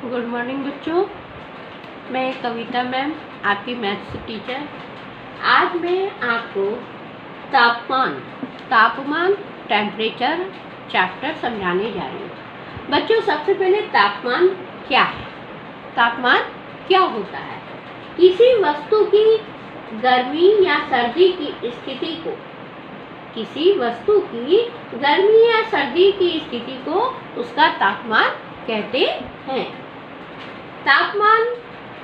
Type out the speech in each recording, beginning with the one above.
Good morning बच्चों, मैं कविता ma'am आपकी मैथ्स टीचर। आज मैं आपको तापमान टेम्परेचर चैप्टर समझाने जा रही हूँ। बच्चों, सबसे पहले तापमान क्या है? तापमान क्या होता है? किसी वस्तु की गर्मी या सर्दी की स्थिति को, किसी वस्तु की गर्मी या सर्दी की स्थिति को उसका तापमान कहते हैं। तापमान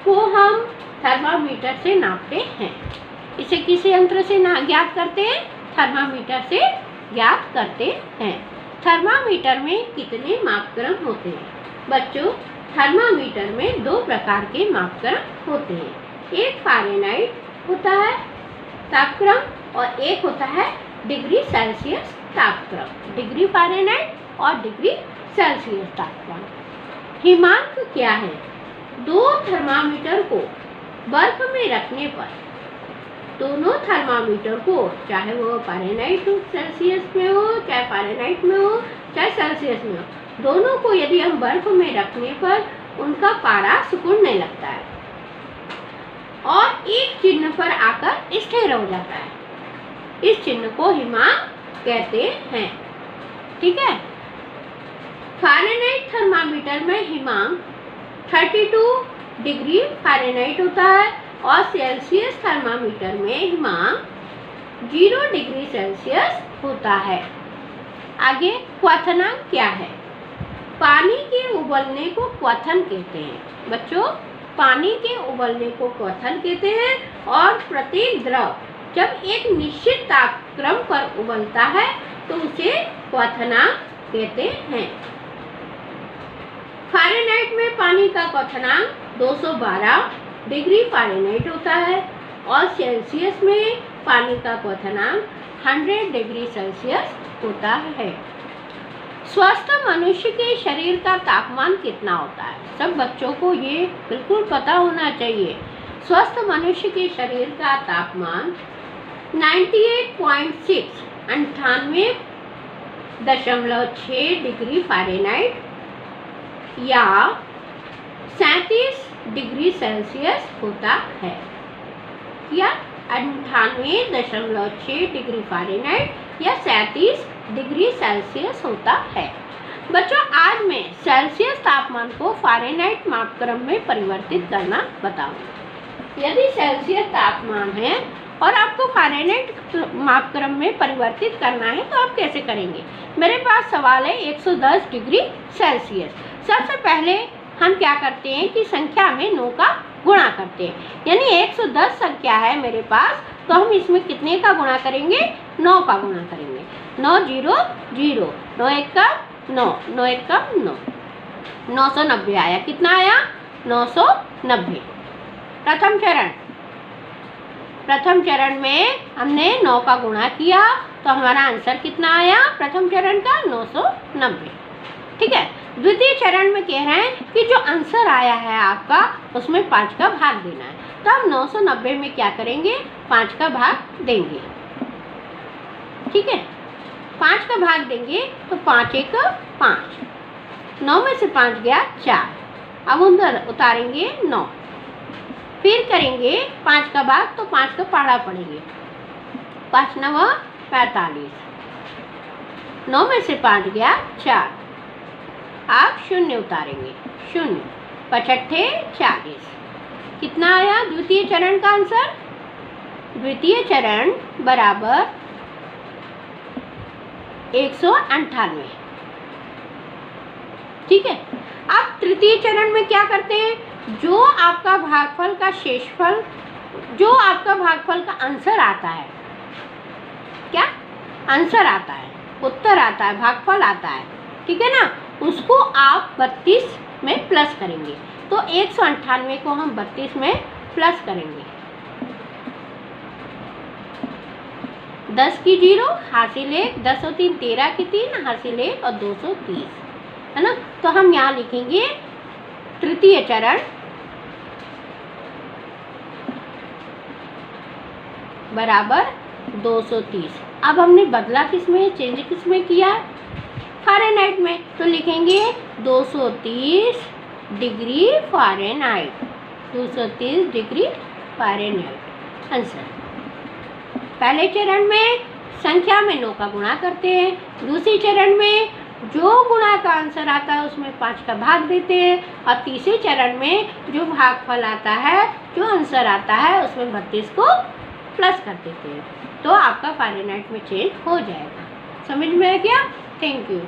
को हम थर्मामीटर से नापते हैं। इसे किस यंत्र से ज्ञात करते हैं? थर्मामीटर से ज्ञात करते हैं। थर्मामीटर में कितने मापक्रम होते हैं? बच्चों, थर्मामीटर में दो प्रकार के मापक्रम होते हैं। एक फ़ारेनहाइट होता है तापक्रम और एक होता है डिग्री सेल्सियस तापक्रम। डिग्री फ़ारेनहाइट और डिग्री सेल्सियस तापक्रम। हिमांक क्या है? दो थर्मामीटर को बर्फ में रखने पर, दोनों थर्मामीटर को, चाहे वो फ़ारेनहाइट सेल्सियस में हो, चाहे फ़ारेनहाइट में हो, चाहे सेल्सियस में हो, दोनों को यदि हम बर्फ में रखने पर उनका पारा सिकुड़ने लगता है और एक चिन्ह पर आकर स्थिर हो जाता है। इस चिन्ह को हिमांक कहते हैं। ठीक है। फ़ारेनहाइट थर्मामीटर में हिमांक 32 डिग्री फ़ारेनहाइट होता है और सेल्सियस थर्मामीटर में हिमांक 0 डिग्री सेल्सियस होता है। आगे क्वथनांक क्या है? पानी के उबलने को क्वथन कहते हैं। बच्चों, पानी के उबलने को क्वथन कहते हैं और प्रत्येक द्रव जब एक निश्चित तापक्रम पर उबलता है तो उसे क्वथनांक कहते हैं। फ़ारेनहाइट में पानी का क्वथनांक 212 डिग्री फ़ारेनहाइट होता है और सेल्सियस में पानी का क्वथनांक 100 डिग्री सेल्सियस होता है। स्वस्थ मनुष्य के शरीर का तापमान कितना होता है? सब बच्चों को ये बिल्कुल पता होना चाहिए। स्वस्थ मनुष्य के शरीर का तापमान 98.6 98.6 डिग्री फ़ारेनहाइट या 37 डिग्री सेल्सियस होता है, या 98.6 डिग्री फ़ारेनहाइट या 37 डिग्री सेल्सियस होता है। बच्चों, आज मैं सेल्सियस तापमान को फ़ारेनहाइट मापक्रम में परिवर्तित करना बताऊंगी। यदि सेल्सियस तापमान है और आपको फ़ारेनहाइट मापक्रम में परिवर्तित करना है तो आप कैसे करेंगे? मेरे पास सवाल है 110 डिग्री सेल्सियस। सबसे पहले हम क्या करते हैं कि संख्या में 9 का गुणा करते हैं, यानी 110 संख्या है मेरे पास, तो हम इसमें कितने का गुणा करेंगे? 9 का गुणा करेंगे। 9 0 0, 9 1 का 9, 9 1 का 9, 990 आया। कितना आया? 990। प्रथम चरण में हमने 9 का गुणा किया तो हमारा आंसर कितना आया? प्रथम चरण का 990। ठीक है। द्वितीय चरण में कह रहे हैं कि जो आंसर आया है आपका उसमें 5 का भाग देना है, तो हम 990 में क्या करेंगे? 5 का भाग देंगे। ठीक है। 5 का भाग देंगे तो 5 1 5, 9 में से 5 गया 4, अब उधर उतारेंगे 9, फिर करेंगे 5 का भाग तो 5 का पहाड़ा पड़ेंगे, 5 9 45, 9 में से 5 गया 4, आप 0 उतारेंगे, 0 5 40। कितना आया द्वितीय चरण का आंसर? द्वितीय चरण बराबर 198। ठीक है। अब तृतीय चरण में क्या करते हैं? जो आपका भागफल का शेषफल, जो आपका भागफल का आंसर आता है, क्या आंसर आता है, उत्तर आता है, भागफल आता है, ठीक है ना, उसको आप 32 में प्लस करेंगे। तो 198 को हम 32 में प्लस करेंगे। 10 की 0 हासिल 1, 10 और 3 13 की 3 हासिल 1 और 230, है ना। तो हम यहाँ लिखेंगे तृतीय चरण बराबर 230। अब हमने बदला किसमें, चेंज किसमें किया? फ़ारेनहाइट में। तो लिखेंगे 230 degree Fahrenheit, 230 degree Fahrenheit answer. पहले चरण में संख्या में 9 का गुणा करते हैं, दूसरे चरण में जो गुणा का आंसर आता है उसमें 5 का भाग देते हैं, और तीसरे चरण में जो भागफल आता है, जो आंसर आता है उसमें 32 को प्लस कर देते हैं, तो आपका फ़ारेनहाइट में चेंज हो जाएगा। समझ में है क्या? Thank you.